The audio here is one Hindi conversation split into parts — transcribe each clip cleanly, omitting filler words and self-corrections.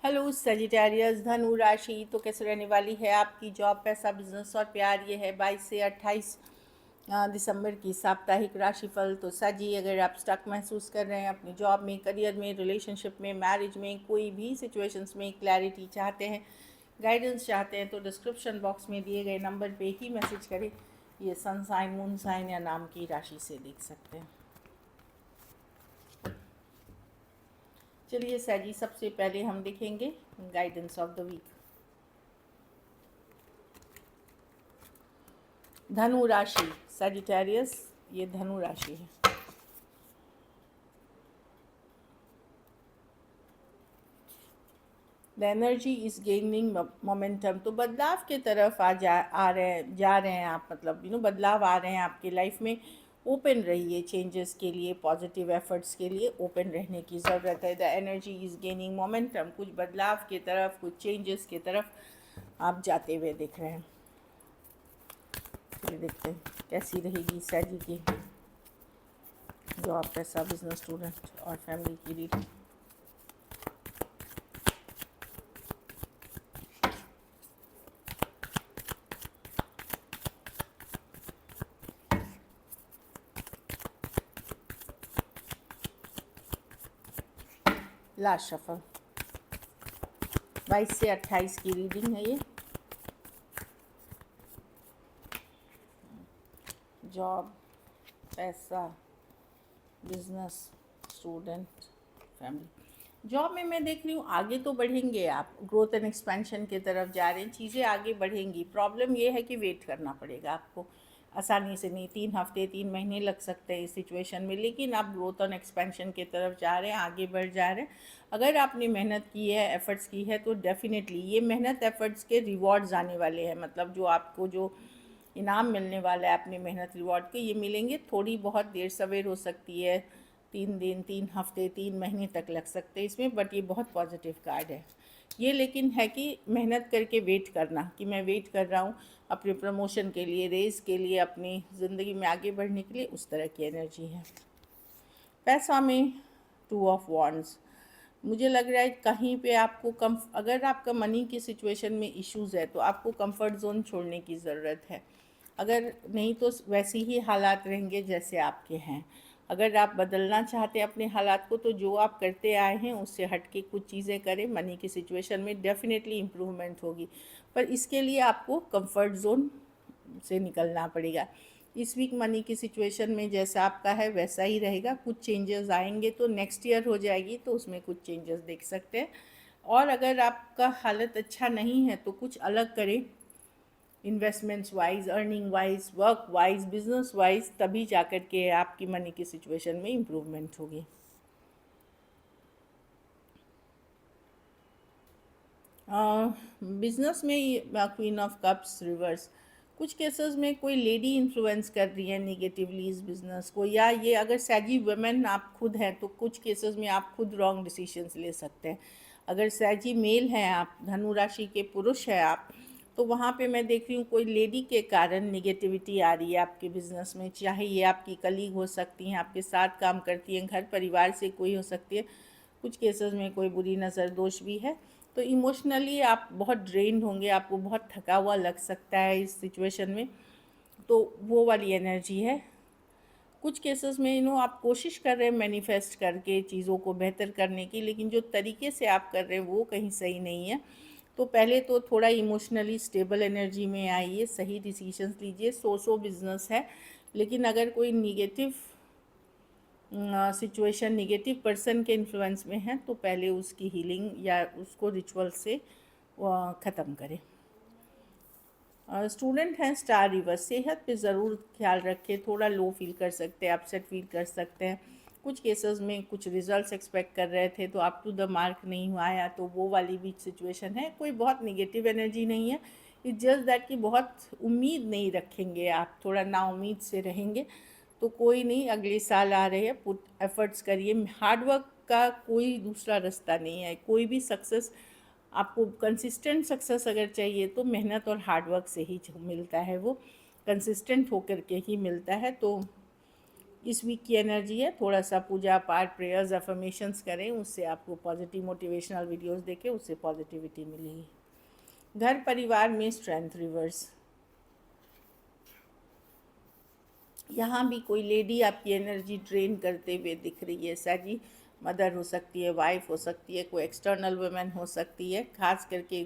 हेलो सजिटेरियस धनु राशि तो कैसे रहने वाली है आपकी जॉब, पैसा, बिजनेस और प्यार। ये है 22 से 28 दिसंबर की साप्ताहिक राशिफल। तो सजी, अगर आप स्टक महसूस कर रहे हैं अपनी जॉब में, करियर में, रिलेशनशिप में, मैरिज में, कोई भी सिचुएशंस में क्लैरिटी चाहते हैं, गाइडेंस चाहते हैं, तो डिस्क्रिप्शन बॉक्स में दिए गए नंबर पे ही मैसेज करें। ये सन साइन, मून साइन या नाम की राशि से देख सकते हैं। चलिए सैजी, सबसे पहले हम देखेंगे गाइडेंस ऑफ द वीक। धनु राशि, सजिटेरियस, ये धनु राशि है। The energy is gaining momentum. तो बदलाव के तरफ जा रहे हैं आप, मतलब बदलाव आ रहे हैं आपकी लाइफ में। ओपन रहिए चेंजेस के लिए, पॉजिटिव एफर्ट्स के लिए ओपन रहने की ज़रूरत है। The energy is gaining momentum, कुछ बदलाव के तरफ, कुछ चेंजेस के तरफ आप जाते हुए दिख रहे हैं। चलिए देखते हैं कैसी रहेगी सैजी की जॉब, पैसा, बिजनेस, स्टूडेंट और फैमिली की रीडिंग। लास्ट शफल 22 से 28 की रीडिंग है ये। जॉब, पैसा, बिजनेस, स्टूडेंट, फैमिली। जॉब में मैं देख रही हूँ आगे तो बढ़ेंगे आप, ग्रोथ एंड एक्सपेंशन की तरफ जा रहे हैं, चीज़ें आगे बढ़ेंगी। प्रॉब्लम ये है कि वेट करना पड़ेगा आपको, आसानी से नहीं। 3 हफ्ते 3 महीने लग सकते हैं इस सिचुएशन में, लेकिन आप ग्रोथ एंड एक्सपेंशन की तरफ जा रहे हैं, आगे बढ़ जा रहे हैं। अगर आपने मेहनत की है, एफर्ट्स की है, तो डेफिनेटली ये मेहनत एफर्ट्स के रिवॉर्ड्स आने वाले हैं। मतलब जो आपको जो इनाम मिलने वाला है अपनी मेहनत रिवॉर्ड के, ये मिलेंगे। थोड़ी बहुत देर सवेर हो सकती है, 3 दिन, 3 हफ्ते, 3 महीने तक लग सकते हैं इसमें, बट ये बहुत पॉजिटिव कार्ड है ये। लेकिन है कि मेहनत करके वेट करना, कि मैं वेट कर रहा हूँ अपने प्रमोशन के लिए, रेस के लिए, अपनी ज़िंदगी में आगे बढ़ने के लिए, उस तरह की एनर्जी है। पैसा में 2 ऑफ वॉन्ड्स, मुझे लग रहा है कहीं पे आपको अगर आपका मनी की सिचुएशन में इश्यूज़ है तो आपको कंफर्ट जोन छोड़ने की ज़रूरत है। अगर नहीं तो वैसे ही हालात रहेंगे जैसे आपके हैं। अगर आप बदलना चाहते हैं अपने हालात को, तो जो आप करते आए हैं उससे हट के कुछ चीज़ें करें। मनी की सिचुएशन में डेफिनेटली इम्प्रूवमेंट होगी, पर इसके लिए आपको कंफर्ट जोन से निकलना पड़ेगा। इस वीक मनी की सिचुएशन में जैसा आपका है वैसा ही रहेगा। कुछ चेंजेस आएंगे तो नेक्स्ट ईयर हो जाएगी, तो उसमें कुछ चेंजेस देख सकते हैं। और अगर आपका हालत अच्छा नहीं है तो कुछ अलग करें, investments wise, earning wise, work wise, business wise, तभी जाकर के आपकी मनी की सिचुएशन में इम्प्रूवमेंट होगी। बिजनेस में क्वीन ऑफ कप्स रिवर्स, कुछ केसेस में कोई लेडी इन्फ्लुएंस कर रही है निगेटिवली इस बिज़नेस को, या ये अगर सैजी वुमेन आप खुद हैं तो कुछ केसेस में आप खुद रॉन्ग डिसीजंस ले सकते हैं। अगर सैजी मेल हैं आप, धनु राशि के पुरुष हैं आप, तो वहाँ पे मैं देख रही हूँ कोई लेडी के कारण निगेटिविटी आ रही है आपके बिज़नेस में। चाहे ये आपकी कलीग हो सकती हैं, आपके साथ काम करती हैं, घर परिवार से कोई हो सकती है, कुछ केसेस में कोई बुरी नज़र दोष भी है। तो इमोशनली आप बहुत ड्रेन्ड होंगे, आपको बहुत थका हुआ लग सकता है इस सिचुएशन में, तो वो वाली एनर्जी है। कुछ केसेस में आप कोशिश कर रहे हैं मैनिफेस्ट करके चीज़ों को बेहतर करने की, लेकिन जो तरीके से आप कर रहे हैं वो कहीं सही नहीं है। तो पहले तो थोड़ा इमोशनली स्टेबल एनर्जी में आइए, सही डिसीजंस लीजिए। सो बिज़नेस है, लेकिन अगर कोई निगेटिव सिचुएशन, निगेटिव पर्सन के इन्फ्लुएंस में है, तो पहले उसकी हीलिंग या उसको रिचुअल से ख़त्म करें। स्टूडेंट हैं स्टार रिवर्स, सेहत पे ज़रूर ख्याल रखें। थोड़ा लो फील कर सकते हैं, अपसेट फील कर सकते हैं। कुछ केसेस में कुछ रिजल्ट्स एक्सपेक्ट कर रहे थे तो अप टू द मार्क नहीं हुआ आया, तो वो वाली भी सिचुएशन है। कोई बहुत निगेटिव एनर्जी नहीं है, इट्स जस्ट दैट कि बहुत उम्मीद नहीं रखेंगे आप, थोड़ा नाउम्मीद से रहेंगे। तो कोई नहीं, अगले साल आ रहे हैं, पुट एफर्ट्स करिए। हार्डवर्क का कोई दूसरा रास्ता नहीं है। कोई भी सक्सेस, आपको कंसिस्टेंट सक्सेस अगर चाहिए तो मेहनत और हार्डवर्क से ही मिलता है, वो कंसिस्टेंट होकर के ही मिलता है। तो इस वीक की एनर्जी है, थोड़ा सा पूजा पाठ, प्रेयर्स, अफर्मेशंस करें, उससे आपको पॉजिटिव मोटिवेशनल वीडियोस देखें, उससे पॉजिटिविटी मिलेगी। घर परिवार में स्ट्रेंथ रिवर्स, यहाँ भी कोई लेडी आपकी एनर्जी ड्रेन करते हुए दिख रही है साजी। मदर हो सकती है, वाइफ हो सकती है, कोई एक्सटर्नल वुमेन हो सकती है, खास करके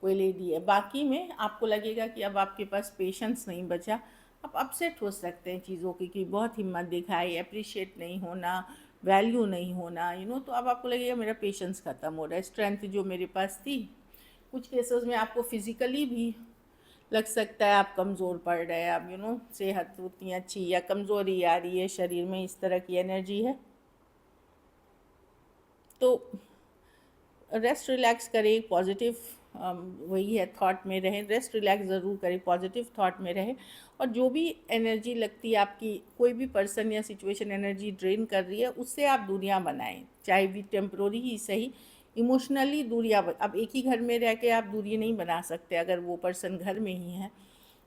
कोई लेडी है। बाकी में आपको लगेगा कि अब आपके पास पेशेंस नहीं बचा, आप अपसेट हो सकते हैं चीज़ों की कि बहुत हिम्मत दिखाई, अप्रिशिएट नहीं होना, वैल्यू नहीं होना, तो अब आपको लगेगा मेरा पेशेंस ख़त्म हो रहा है, स्ट्रेंथ जो मेरे पास थी। कुछ केसेस में आपको फिज़िकली भी लग सकता है आप कमज़ोर पड़ रहे हैं, आप सेहत उतनी अच्छी या कमज़ोरी आ रही है शरीर में, इस तरह की एनर्जी है। तो रेस्ट रिलैक्स करें, पॉजिटिव वही है, थॉट में रहें, रेस्ट रिलैक्स ज़रूर करें, पॉजिटिव थॉट में रहें। और जो भी एनर्जी लगती है आपकी, कोई भी पर्सन या सिचुएशन एनर्जी ड्रेन कर रही है, उससे आप दूरियां बनाएं, चाहे भी टेम्प्रोरी ही सही। इमोशनली दूरियां, अब एक ही घर में रह के आप दूरी नहीं बना सकते, अगर वो पर्सन घर में ही है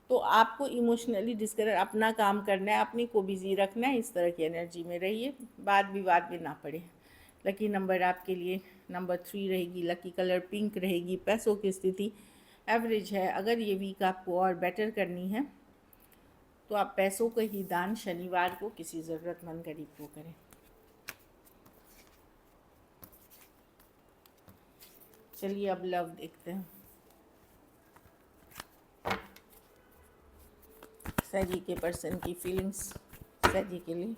तो आपको इमोशनली डिस्कनेक्ट, अपना काम करना है, अपने को बिज़ी रखना है, इस तरह की एनर्जी में रहिए, वाद विवाद में ना पड़े। लकी नंबर आपके लिए नंबर 3 रहेगी, लकी कलर पिंक रहेगी। पैसों की स्थिति एवरेज है। अगर ये वीक आपको और बेटर करनी है तो आप पैसों का ही दान शनिवार को किसी ज़रूरतमंद गरीब को करें। चलिए अब लव देखते हैं। सैजी के पर्सन की फीलिंग्स सैजी के लिए।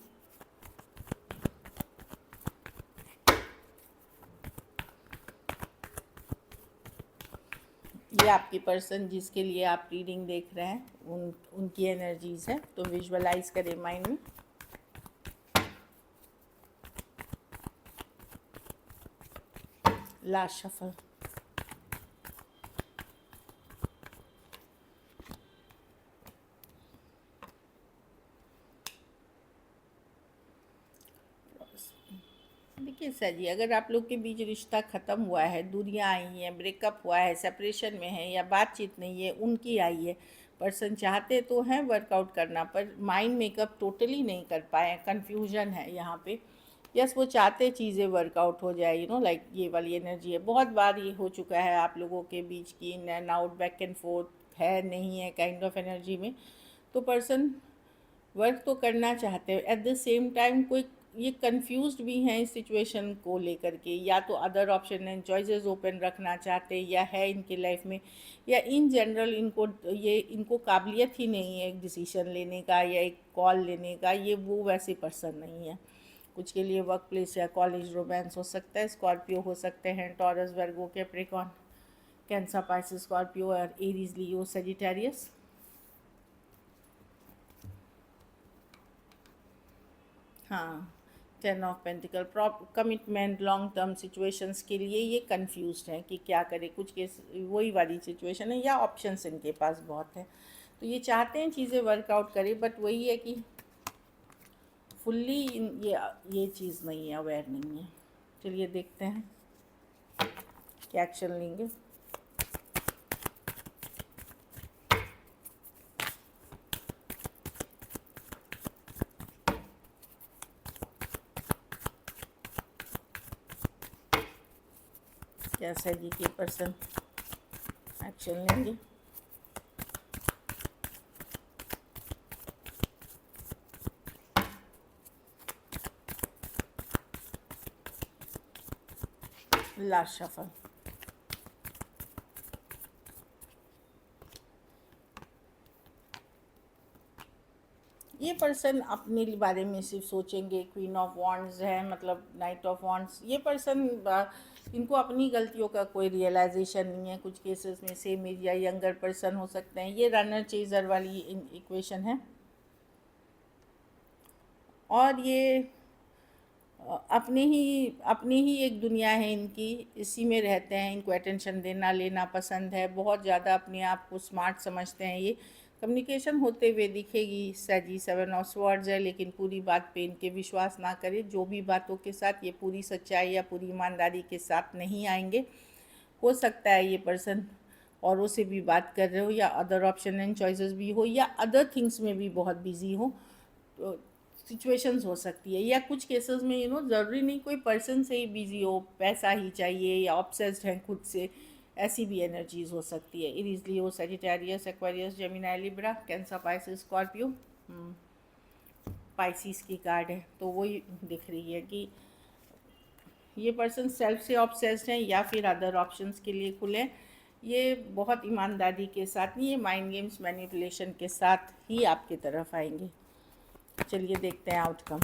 ये आपकी पर्सन जिसके लिए आप रीडिंग देख रहे हैं, उनकी एनर्जीज है, तो विजुअलाइज करें माइंड में। Last shuffle. देखिए सर जी, अगर आप लोग के बीच रिश्ता ख़त्म हुआ है, दूरियां आई हैं, ब्रेकअप हुआ है, सेपरेशन में है या बातचीत नहीं है, उनकी आई है, पर्सन चाहते तो हैं वर्कआउट करना, पर माइंड मेकअप टोटली नहीं कर पाए, कन्फ्यूजन है यहाँ पे। यस, वो चाहते चीज़ें वर्कआउट हो जाए, लाइक ये वाली एनर्जी है। बहुत बार ये हो चुका है आप लोगों के बीच की in and out, back and fourth है नहीं है काइंड ऑफ एनर्जी में। तो पर्सन वर्क तो करना चाहते हैं, एट द सेम टाइम कोई ये कंफ्यूज्ड भी हैं इस सिचुएशन को लेकर के, या तो other option and choices open रखना चाहते हैं, या है इनके लाइफ में, या इन जनरल इनको काबिलियत ही नहीं है एक डिसीजन लेने का या एक कॉल लेने का, ये वो वैसे पर्सन नहीं है। कुछ के लिए वर्क प्लेस या कॉलेज रोमांस हो सकता है। स्कॉर्पियो हो सकते हैं, टॉरस, वर्गो, कैप्रिकॉर्न, कैंसर, पाइसेस, स्कॉर्पियो और एरीज, लियो, सजिटेरियस। हाँ, 10 of pentacle, commitment, long term situations के लिए ये कंफ्यूज्ड हैं कि क्या करें। कुछ केस वही वाली सिचुएशन है, या ऑप्शंस इनके पास बहुत हैं, तो ये चाहते हैं चीज़ें वर्कआउट करें, बट वही है कि फुल्ली ये चीज़ नहीं है, अवेयर नहीं है। चलिए देखते हैं क्या एक्शन लेंगे। कैसा जी के पर्सन एक्शन लेंगे। Last shuffle. ये पर्सन अपने बारे में सिर्फ सोचेंगे। क्वीन ऑफ वॉन्ड्स है, मतलब नाइट ऑफ वॉन्ड्स। ये पर्सन इनको अपनी गलतियों का कोई रियलाइजेशन नहीं है। कुछ केसेस में सेम एज या यंगर पर्सन हो सकते हैं। ये रनर चेजर वाली इक्वेशन है, और ये अपनी ही एक दुनिया है इनकी, इसी में रहते हैं। इनको अटेंशन देना लेना पसंद है, बहुत ज़्यादा अपने आप को स्मार्ट समझते हैं। ये कम्युनिकेशन होते हुए दिखेगी सैजी। 7 ऑफ स्वॉर्ड्स है, लेकिन पूरी बात पे इनके विश्वास ना करें। जो भी बातों के साथ ये पूरी सच्चाई या पूरी ईमानदारी के साथ नहीं आएंगे। हो सकता है ये पर्सन औरों से भी बात कर रहे हो, या अदर ऑप्शन एंड चॉइसेस भी हो, या अदर थिंग्स में भी बहुत बिजी हो। तो सिचुएशंस हो सकती है, या कुछ केसेस में ज़रूरी नहीं कोई पर्सन से ही बिजी हो, पैसा ही चाहिए या ऑब्सेस्ड हैं खुद से, ऐसी भी एनर्जीज हो सकती है। Aries, Leo, Sagittarius, Aquarius, Gemini, Libra, Cancer, Pisces, Scorpio, Pisces की कार्ड है। तो वही दिख रही है कि ये पर्सन सेल्फ से ऑब्सेस्ड हैं या फिर अदर ऑप्शंस के लिए खुले। ये बहुत ईमानदारी के साथ नहीं, ये माइंड गेम्स मैनिपुलेशन के साथ ही आपकी तरफ आएंगे। चलिए देखते हैं आउटकम,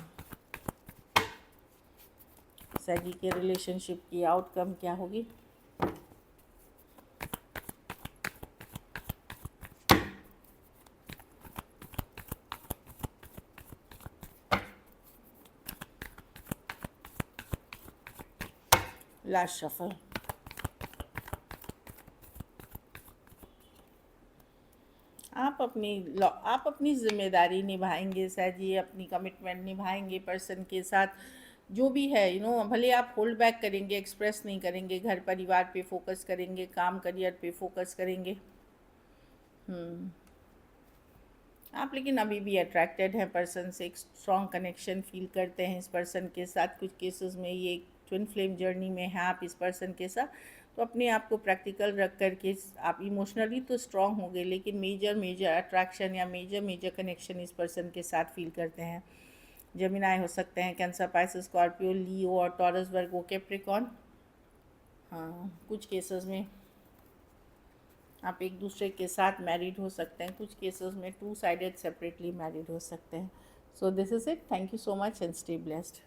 सैगी के रिलेशनशिप की आउटकम क्या होगी। लास्ट शफल, आप अपनी जिम्मेदारी निभाएंगे सैजी, अपनी कमिटमेंट निभाएंगे पर्सन के साथ, जो भी है भले आप होल्ड बैक करेंगे, एक्सप्रेस नहीं करेंगे, घर परिवार पे फोकस करेंगे, काम करियर पे फोकस करेंगे। आप लेकिन अभी भी अट्रैक्टेड हैं पर्सन से, एक स्ट्रॉन्ग कनेक्शन फील करते हैं इस पर्सन के साथ। कुछ केसेस में ये ट्विन फ्लेम जर्नी में है आप इस पर्सन के साथ, तो अपने आप को प्रैक्टिकल रख कर के आप इमोशनली तो स्ट्रॉन्ग हो गए, लेकिन मेजर अट्रैक्शन या मेजर कनेक्शन इस पर्सन के साथ फील करते हैं। जेमिनी हो सकते हैं, कैंसर, पाइसिस, स्कॉर्पियो, लियो और टॉरस, वर्गो, कैप्रिकॉर्न। हाँ, कुछ केसेस में आप एक दूसरे के साथ मैरिड हो सकते हैं, कुछ केसेस में टू साइडेड सेपरेटली मैरिड हो सकते हैं। So this is it, thank you so much and stay blessed.